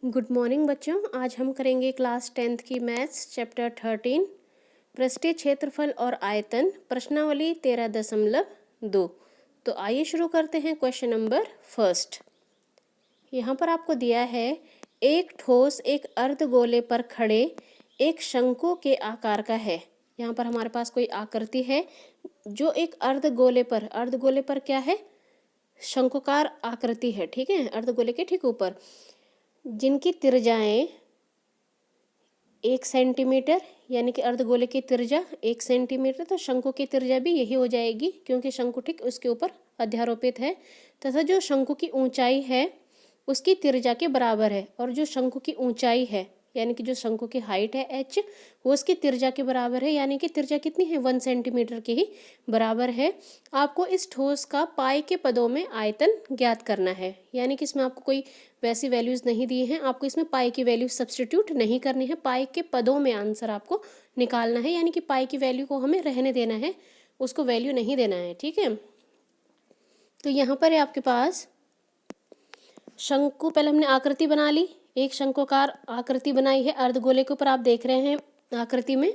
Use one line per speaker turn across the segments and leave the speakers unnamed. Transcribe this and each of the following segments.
Good morning बच्चों। आज हम करेंगे क्लास 10th की मैथ्स चैप्टर 13 पृष्ठीय क्षेत्रफल और आयतन प्रश्नावली 13.2। तो आइए शुरू करते हैं। क्वेश्चन नंबर फर्स्ट यहाँ पर आपको दिया है, एक ठोस एक अर्धगोले पर खड़े एक शंकु के आकार का है। यहाँ पर हमारे पास कोई आकृति है जो एक अर्धगोले पर क्या है, शंकुकार आकृति है, ठीक है, अर्धगोले के ठीक ऊपर, जिनकी त्रिज्याएं 1 सेंटीमीटर, यानी कि अर्धगोले की त्रिज्या 1 सेंटीमीटर, तो शंकु की त्रिज्या भी यही हो जाएगी क्योंकि शंकु ठीक उसके ऊपर अध्यारोपित है। तथा जो शंकु की ऊंचाई है उसकी त्रिज्या के बराबर है, और जो शंकु की ऊंचाई है यानी कि जो शंकु की हाइट है h, वो उसकी त्रिज्या के बराबर है, यानी कि त्रिज्या कितनी है 1 सेंटीमीटर के ही बराबर है। आपको इस ठोस का पाई के पदों में आयतन ज्ञात करना है, यानी कि इसमें आपको कोई वैसी वैल्यूज़ नहीं दी हैं, आपको इसमें पाई की वैल्यू सब्सटीट्यूट नहीं करनी है, पाई के पदों में आंसर आपको निकालना है, यानी कि पाई की वैल्यू को हमें रहने देना है, उसको वैल्यू नहीं देना है, ठीक है। तो यहाँ पर है आपके पास शंकु, पहले हमने आकृति बना ली, एक शंकुकार आकृति बनाई है अर्धगोले के ऊपर, आप देख रहे हैं आकृति में।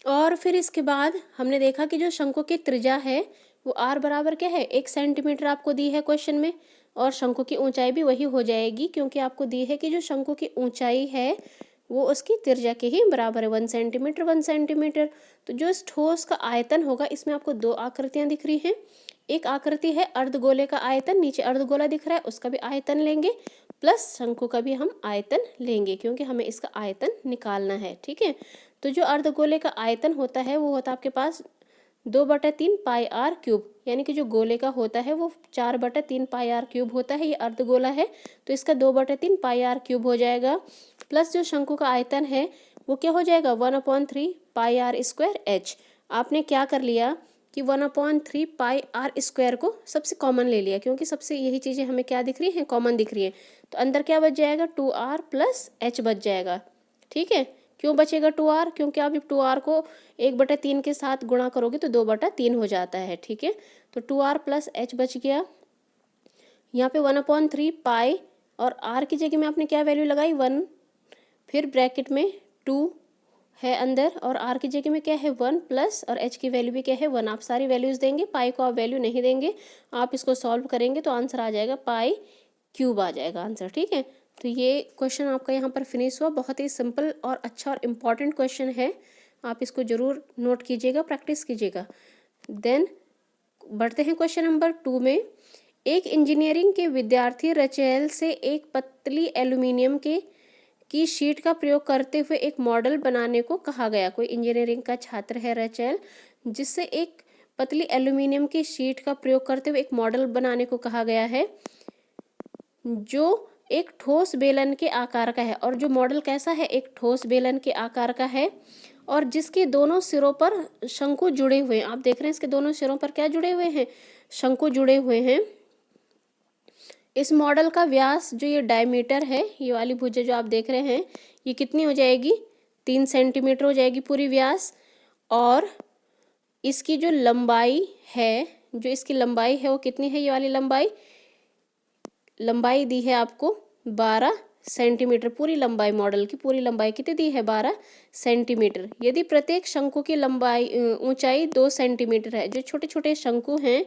और फिर इसके बाद हमने देखा कि जो शंकु की त्रिज्या है वो आर बराबर क्या है 1 सेंटीमीटर आपको दी है क्वेश्चन में, और शंकु की ऊंचाई भी वही हो जाएगी क्योंकि आपको दी है कि जो शंकु की ऊंचाई है वो उसकी त्रिज्या के ही बराबर है 1 सेंटीमीटर 1 सेंटीमीटर। तो जो इस ठोस का आयतन होगा, इसमें आपको दो आकृतियां दिख रही हैं, एक आकृति है अर्धगोले का आयतन, नीचे अर्धगोला दिख रहा है उसका भी आयतन लेंगे, प्लस शंकु का भी हम आयतन लेंगे क्योंकि हमें इसका आयतन निकालना है, ठीक है। तो जो अर्धगोले का आयतन होता है वो होता है आपके पास 2/3 पाई आर क्यूब, यानी कि जो गोले का होता है वो 4/3 पाई आर क्यूब होता है, ये अर्धगोला है तो इसका 2/3 पाई आर क्यूब हो जाएगा, प्लस जो शंकु का आयतन है वो क्या हो जाएगा 1/3 पाई आर स्क्वायर एच। आपने क्या कर लिया कि 1/3 पाई आर स्क्वायर को सबसे कॉमन ले लिया क्योंकि सबसे यही चीज़ें हमें क्या दिख रही हैं, कॉमन दिख रही हैं। तो अंदर क्या बच जाएगा 2r प्लस एच बच जाएगा, ठीक है। क्यों बचेगा 2r, क्योंकि आप 2r को 1/3 के साथ गुणा करोगे तो 2/3 हो जाता है, ठीक है। तो 2r प्लस एच बच गया। यहाँ पे 1/3 पाई और r की जगह में आपने क्या वैल्यू लगाई 1, फिर ब्रैकेट में 2 है अंदर, और r की जगह में क्या है 1 प्लस, और h की वैल्यू भी क्या है 1। आप सारी वैल्यूज़ देंगे, पाई को आप वैल्यू नहीं देंगे, आप इसको सॉल्व करेंगे तो आंसर आ जाएगा पाई क्यूब आ जाएगा आंसर, ठीक है। तो ये क्वेश्चन आपका यहाँ पर फिनिश हुआ। बहुत ही सिंपल और अच्छा और इम्पॉर्टेंट क्वेश्चन है, आप इसको ज़रूर नोट कीजिएगा, प्रैक्टिस कीजिएगा। देन बढ़ते हैं क्वेश्चन नंबर 2 में। एक इंजीनियरिंग के विद्यार्थी रचेल से एक पतली एल्यूमिनियम की शीट का प्रयोग करते हुए एक मॉडल बनाने को कहा गया। कोई इंजीनियरिंग का छात्र है रचेल, जिससे एक पतली एल्यूमिनियम की शीट का प्रयोग करते हुए एक मॉडल बनाने को कहा गया है जो एक ठोस बेलन के आकार का है। और जो मॉडल कैसा है, एक ठोस बेलन के आकार का है, और जिसके दोनों सिरों पर शंकु जुड़े हुए हैं। आप देख रहे हैं इसके दोनों सिरों पर क्या जुड़े हुए हैं, शंकु जुड़े हुए हैं। इस मॉडल का व्यास जो ये डायमीटर है, ये वाली भुजा जो आप देख रहे हैं, ये कितनी हो जाएगी 3 सेंटीमीटर हो जाएगी पूरी व्यास। और इसकी जो लंबाई है, जो इसकी लंबाई है वो कितनी है, ये वाली लंबाई दी है आपको 12 सेंटीमीटर। पूरी लंबाई, मॉडल की पूरी लंबाई कितनी दी है 12 सेंटीमीटर। यदि प्रत्येक शंकु की लंबाई ऊंचाई 2 सेंटीमीटर है, जो छोटे छोटे शंकु हैं,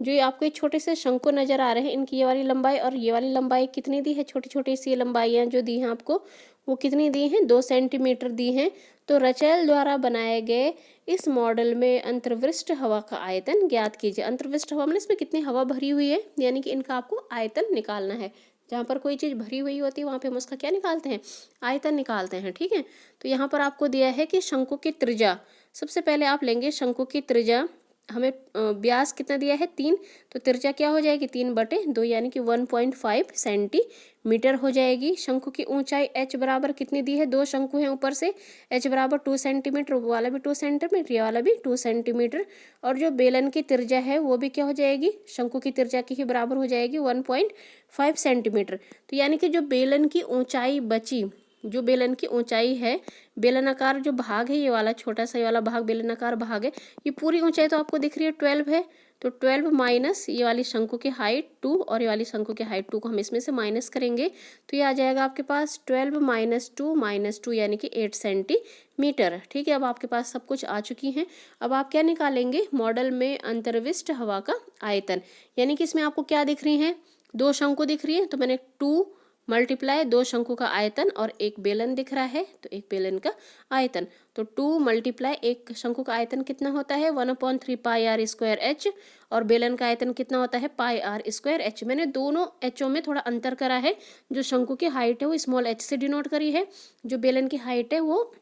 जो ये आपको ये छोटे से शंकु नजर आ रहे हैं, इनकी ये वाली लंबाई और ये वाली लंबाई कितनी दी है, छोटी छोटी सी लंबाइयाँ जो दी हैं आपको वो कितनी दी हैं 2 सेंटीमीटर दी हैं। तो रचेल द्वारा बनाए गए इस मॉडल में अंतर्विष्ट हवा का आयतन ज्ञात कीजिए। अंतर्विष्ट हवा मतलब इसमें कितनी हवा भरी हुई है, यानी कि इनका आपको आयतन निकालना है। जहाँ पर कोई चीज़ भरी हुई होती है वहाँ पे हम उसका क्या निकालते हैं, आयतन निकालते हैं, ठीक है। तो यहाँ पर आपको दिया है कि शंकु की त्रिज्या, सबसे पहले आप लेंगे शंकु की त्रिज्या, हमें व्यास कितना दिया है 3, तो त्रिज्या क्या हो जाएगी 3/2, यानी कि 1.5 सेंटीमीटर हो जाएगी। शंकु की ऊंचाई h बराबर कितनी दी है, 2 शंकु हैं ऊपर से, h बराबर 2 सेंटीमीटर, वो वाला भी 2 सेंटीमीटर, ये वाला भी 2 सेंटीमीटर। और जो बेलन की त्रिज्या है वो भी क्या हो जाएगी, शंकु की त्रिज्या की ही बराबर हो जाएगी 1.5 सेंटीमीटर। तो यानी कि जो बेलन की ऊंचाई बची, जो बेलन की ऊंचाई है, बेलनाकार जो भाग है, ये वाला छोटा सा ये वाला भाग बेलनाकार भाग है, ये पूरी ऊंचाई तो आपको दिख रही है 12 है, तो 12 माइनस ये वाली शंकु की हाइट 2 और ये वाली शंकु की हाइट 2 को हम इसमें से माइनस करेंगे तो ये आ जाएगा आपके पास 12 माइनस 2 यानी कि 8 सेंटीमीटर। ठीक है, अब आपके पास सब कुछ आ चुकी हैं। अब आप क्या निकालेंगे, मॉडल में अंतर्विष्ट हवा का आयतन, यानी कि इसमें आपको क्या दिख रही है, दो शंकु दिख रही है, तो मैंने 2 मल्टीप्लाई दो शंकु का आयतन और एक बेलन दिख रहा है तो एक बेलन का आयतन, तो 2 मल्टीप्लाई एक शंकु का आयतन कितना होता है 1/3 पाई आर स्क्वायर एच और बेलन का आयतन कितना होता है पाई आर स्क्वायर एच। मैंने दोनों एचओ में थोड़ा अंतर करा है, जो शंकु की हाइट है वो स्मॉल एच से डिनोट करी है, जो बेलन की हाइट है वो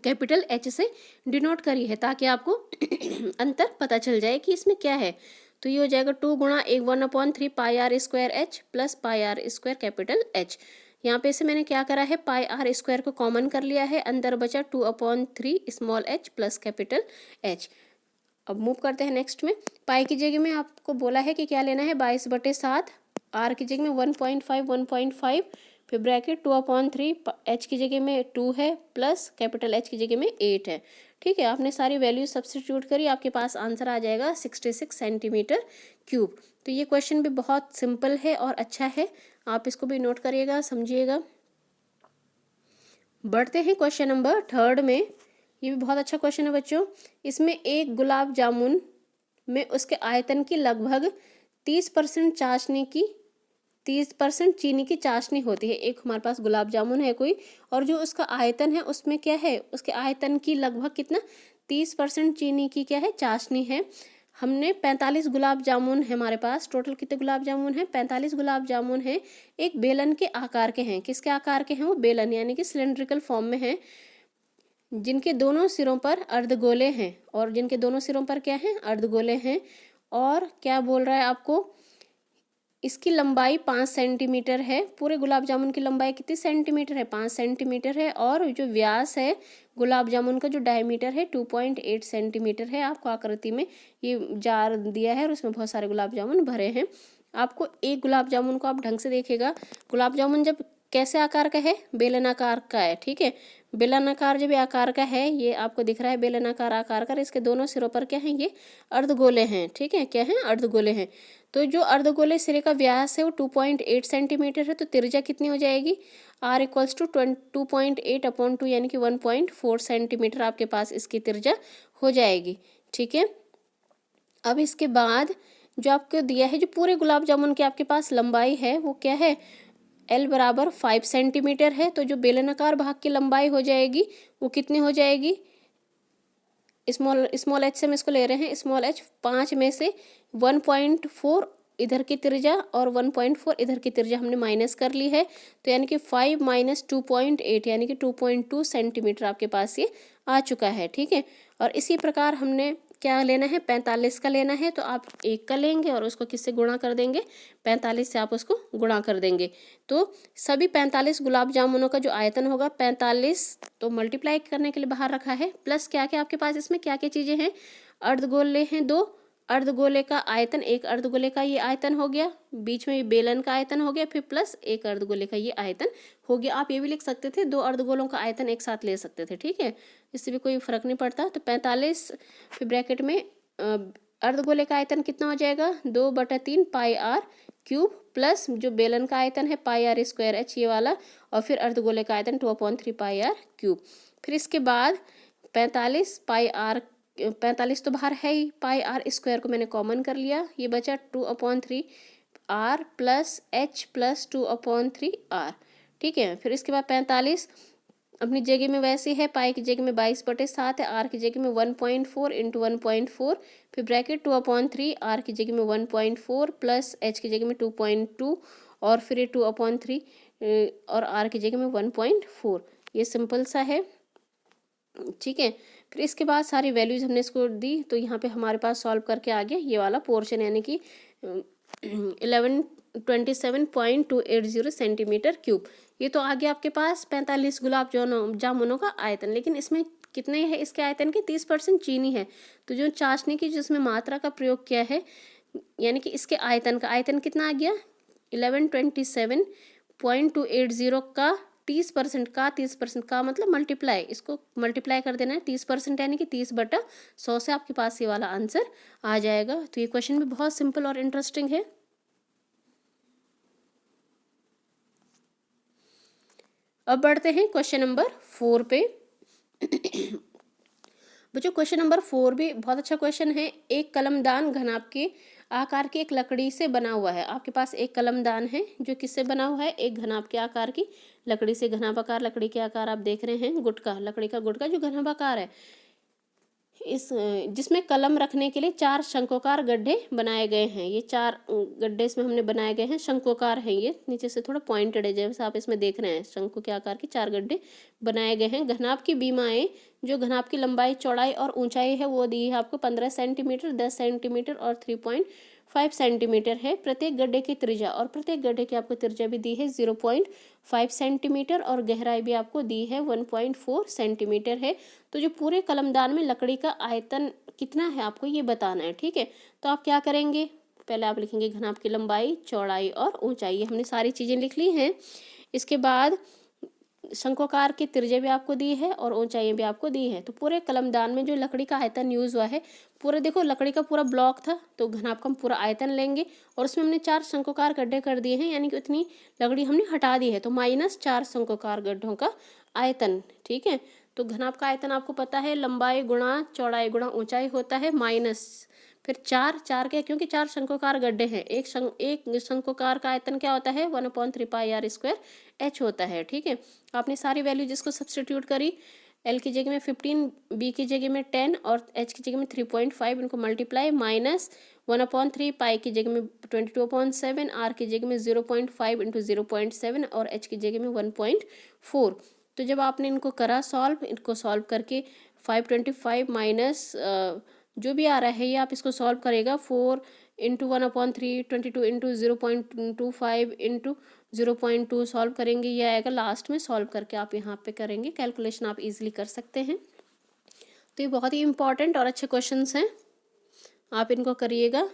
कैपिटल एच से डिनोट करी है, ताकि आपको अंतर पता चल जाए कि इसमें क्या है। तो ये हो जाएगा 2 गुणा 1/3 pi R square H plus pi R square capital H. यहाँ पे से मैंने क्या करा है, पाई आर स्क्वायर को कॉमन कर लिया है, अंदर बचा 2/3 small H plus capital H. अब मूव करते हैं नेक्स्ट में। पाई की जगह में आपको बोला है कि क्या लेना है 22/7, आर की जगह में 1.5 फिर ब्रैकेट 2/3, एच की जगह में 2 है प्लस कैपिटल एच की जगह में 8 है। ठीक है, आपने सारी वैल्यू सब्स्टिट्यूट करी, आपके पास आंसर आ जाएगा 66 सेंटीमीटर क्यूब। तो ये क्वेश्चन भी बहुत सिंपल है और अच्छा है, आप इसको भी नोट करिएगा, समझिएगा। बढ़ते हैं क्वेश्चन नंबर 3 में। ये भी बहुत अच्छा क्वेश्चन है बच्चों। इसमें एक गुलाब जामुन में उसके आयतन की लगभग 30% चाशनी की 30% चीनी की चाशनी होती है। एक हमारे पास गुलाब जामुन है कोई, और जो उसका आयतन है उसमें क्या है, उसके आयतन की लगभग कितना 30% चीनी की क्या है चाशनी है। हमने 45 गुलाब जामुन है हमारे पास, टोटल कितने गुलाब जामुन है 45 गुलाब जामुन है, एक बेलन के आकार के हैं। किसके आकार के हैं वो, बेलन यानी कि सिलेंड्रिकल फॉर्म में है, जिनके दोनों सिरों पर अर्धगोले हैं, और जिनके दोनों सिरों पर क्या है अर्धगोले हैं। और क्या बोल रहा है आपको, इसकी लंबाई 5 सेंटीमीटर है। पूरे गुलाब जामुन की लंबाई कितनी सेंटीमीटर है 5 सेंटीमीटर है, और जो व्यास है गुलाब जामुन का जो डायमीटर है 2.8 सेंटीमीटर है। आपको आकृति में ये जार दिया है और उसमें बहुत सारे गुलाब जामुन भरे हैं। आपको एक गुलाब जामुन को आप ढंग से देखिएगा, गुलाब जामुन जब कैसे आकार का है, बेलनाकार का है। ठीक है, बेलनाकार जब आकार का है, ये आपको दिख रहा है बेलनाकार आकार का, इसके दोनों सिरों पर क्या है ये अर्धगोले हैं। ठीक है, क्या है अर्धगोले हैं। तो जो अर्धगोले सिरे का व्यास है वो 2.8 सेंटीमीटर है, तो त्रिज्या कितनी हो जाएगी, r इक्वल्स टू 2.8/2 यानी कि 1.4 सेंटीमीटर आपके पास इसकी त्रिज्या हो जाएगी। ठीक है, अब इसके बाद जो आपको दिया है, जो पूरे गुलाब जामुन की आपके पास लंबाई है वो क्या है, L बराबर 5 सेंटीमीटर है, तो जो बेलनाकार भाग की लंबाई हो जाएगी वो कितनी हो जाएगी, स्मॉल एच से हम इसको ले रहे हैं, स्मॉल एच 5 में से 1.4 इधर की त्रिज्या और 1.4 इधर की त्रिज्या हमने माइनस कर ली है, तो यानी कि 5 माइनस 2.8 यानी कि 2.2 सेंटीमीटर आपके पास ये आ चुका है। ठीक है, और इसी प्रकार हमने क्या लेना है 45 का लेना है, तो आप 1 का लेंगे और उसको किससे गुणा कर देंगे 45 से आप उसको गुणा कर देंगे, तो सभी 45 गुलाब जामुनों का जो आयतन होगा 45, तो मल्टीप्लाई करने के लिए बाहर रखा है, प्लस क्या क्या आपके पास इसमें क्या क्या चीज़ें हैं, अर्धगोले हैं 2, अर्धगोले का आयतन, एक अर्धगोले का ये आयतन हो गया, बीच में बेलन का आयतन हो गया, फिर प्लस एक अर्धगोले का ये आयतन हो गया। आप ये भी लिख सकते थे 2 अर्धगोलों का आयतन एक साथ ले सकते थे। ठीक है, इससे भी कोई फर्क नहीं पड़ता। तो 45 फिर ब्रैकेट में अर्धगोले का आयतन कितना हो जाएगा 2/3 पाई आर क्यूब, प्लस जो बेलन का आयतन है पाई आर स्क्वायर एच ये वाला, और फिर अर्धगोले का आयतन 2/3 पाई आर क्यूब। फिर इसके बाद 45 पाई आर, 45 तो बाहर है ही, पाई आर स्क्वायर को मैंने कॉमन कर लिया, ये बचा 2/3 R plus H plus 2/3 R. ठीक है, फिर इसके बाद 45 अपनी जगह में वैसे है, पाई की जगह में 22/7 है, आर की जगह में 1.4 इंटू 1.4, फिर ब्रैकेट 2/3, आर की जगह में 1.4 प्लस एच की जगह में 2.2 और फिर 2/3 और आर की जगह में 1.4। ये सिंपल सा है। ठीक है, फिर इसके बाद सारी वैल्यूज हमने इसको दी, तो यहाँ पे हमारे पास सॉल्व करके आ गया ये वाला पोर्शन, यानी कि 1127.280 सेंटीमीटर क्यूब। ये तो आ गया आपके पास 45 गुलाब जामुनों का आयतन, लेकिन इसमें कितने है इसके आयतन के 30% चीनी है, तो जो चाशनी की जिसमें मात्रा का प्रयोग किया है, यानी कि इसके आयतन का आयतन कितना आ गया 1127.280 का 30% का 30% का मतलब मल्टीप्लाई, इसको मल्टीप्लाई कर देना है 30% यानी कि 30/100 से आपके पास ये वाला आंसर आ जाएगा। तो ये क्वेश्चन भी बहुत सिंपल और इंटरेस्टिंग है। अब बढ़ते हैं क्वेश्चन नंबर 4 पे। बच्चों क्वेश्चन नंबर 4 भी बहुत अच्छा क्वेश्चन है। एक कलमदान घनाभ के आकार की एक लकड़ी से बना हुआ है। आपके पास एक कलमदान है जो किससे बना हुआ है, एक घनाभ के आकार की लकड़ी से। घनाभाकार लकड़ी के आकार आप देख रहे हैं, गुटका, लकड़ी का गुटका जो घनाभाकार है, इस जिसमें कलम रखने के लिए 4 शंक्वाकार गड्ढे बनाए गए हैं। ये 4 गड्ढे इसमें हमने बनाए गए हैं, शंक्वाकार हैं ये, नीचे से थोड़ा पॉइंटेड है जैसे आप इसमें देख रहे हैं। शंकु के आकार के 4 गड्ढे बनाए गए हैं। घनाभ की बीमाएं, जो घनाभ की लंबाई, चौड़ाई और ऊंचाई है वो दी है आपको 15 सेंटीमीटर, 10 सेंटीमीटर और 3.5 सेंटीमीटर है। प्रत्येक गड्ढे की त्रिज्या, और प्रत्येक गड्ढे की आपको त्रिज्या भी दी है 0.5 सेंटीमीटर और गहराई भी आपको दी है 1.4 सेंटीमीटर है। तो जो पूरे कलमदान में लकड़ी का आयतन कितना है आपको ये बताना है, ठीक है। तो आप क्या करेंगे, पहले आप लिखेंगे घनाभ की लंबाई, चौड़ाई और ऊंचाई, ये हमने सारी चीज़ें लिख ली हैं। इसके बाद शंक्वाकार की त्रिज्या भी आपको दी है और ऊंचाई भी आपको दी है। तो पूरे कलमदान में जो लकड़ी का आयतन यूज हुआ है, पूरे देखो लकड़ी का पूरा ब्लॉक था, तो घनाभ का हम पूरा आयतन लेंगे और उसमें हमने 4 शंक्वाकार गड्ढे कर दिए हैं, यानी कि उतनी लकड़ी हमने हटा दी है, तो -4 शंक्वाकार गड्ढों का आयतन, ठीक है। तो घनाभ का आयतन आपको पता है लंबाई गुणा चौड़ाई गुणा ऊंचाई होता है, माइनस फिर 4 के, क्योंकि 4 शंक्वाकार गड्ढे हैं। एक शंक्वाकार का आयतन क्या होता है, 1/3πr² h होता है, ठीक है। आपने सारी वैल्यू जिसको सब्सटीट्यूट करी, एल की जगह में 15, बी की जगह में 10 और एच की जगह में 3.5, इनको मल्टीप्लाई, -1/3, पाई की जगह में 22/7, आर की जगह में 0.5 × 0.7 और एच की जगह में 1.4। तो जब आपने इनको करा सॉल्व, इनको सॉल्व करके 525 माइनस जो भी आ रहा है ये आप इसको सॉल्व करेगा, 4 × 1/3, 22 × 0.25 × 0.2 सॉल्व करेंगे, ये आएगा। लास्ट में सॉल्व करके आप यहाँ पे करेंगे कैलकुलेशन, आप इजीली कर सकते हैं। तो ये बहुत ही इंपॉर्टेंट और अच्छे क्वेश्चंस हैं, आप इनको करिएगा।